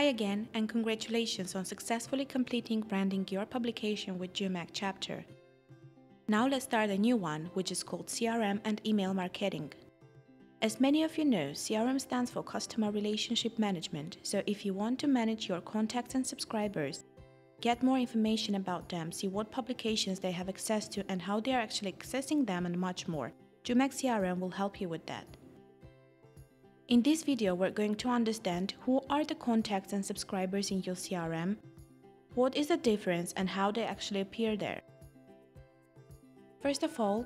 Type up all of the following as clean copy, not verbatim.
Hi again, and congratulations on successfully completing branding your publication with Joomag chapter. Now let's start a new one, which is called CRM and email marketing. As many of you know, CRM stands for Customer Relationship Management, so if you want to manage your contacts and subscribers, get more information about them, see what publications they have access to and how they are actually accessing them and much more, Joomag CRM will help you with that. In this video, we're going to understand who are the contacts and subscribers in your CRM, what is the difference and how they actually appear there. First of all,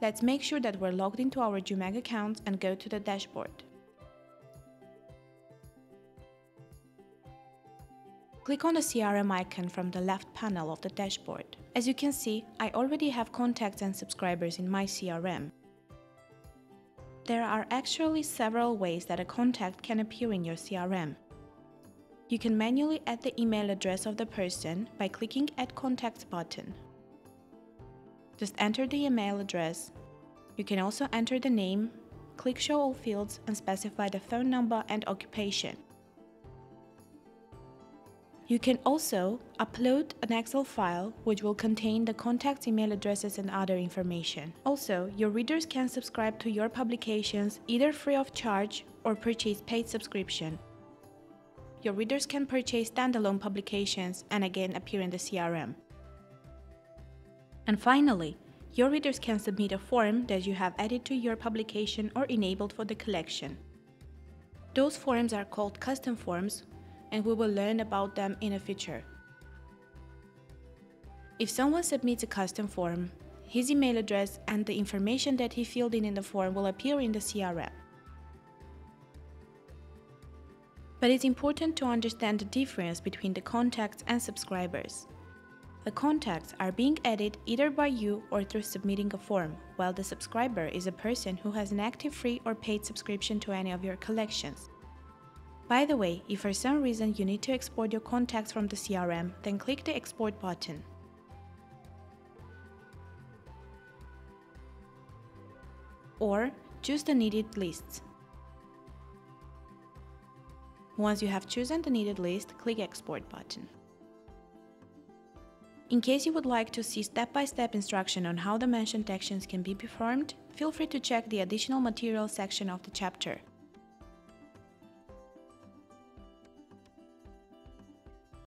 let's make sure that we're logged into our Joomag account and go to the dashboard. Click on the CRM icon from the left panel of the dashboard. As you can see, I already have contacts and subscribers in my CRM. There are actually several ways that a contact can appear in your CRM. You can manually add the email address of the person by clicking Add Contacts button. Just enter the email address. You can also enter the name, click Show All fields and specify the phone number and occupation. You can also upload an Excel file which will contain the contact's email addresses and other information. Also, your readers can subscribe to your publications either free of charge or purchase paid subscription. Your readers can purchase standalone publications and again appear in the CRM. And finally, your readers can submit a form that you have added to your publication or enabled for the collection. Those forms are called custom forms, and we will learn about them in a future. If someone submits a custom form, his email address and the information that he filled in the form will appear in the CRM. But it's important to understand the difference between the contacts and subscribers. The contacts are being added either by you or through submitting a form, while the subscriber is a person who has an active free or paid subscription to any of your collections. By the way, if for some reason you need to export your contacts from the CRM, then click the Export button. Or choose the needed lists. Once you have chosen the needed list, click Export button. In case you would like to see step-by-step instruction on how the mentioned actions can be performed, feel free to check the additional materials section of the chapter.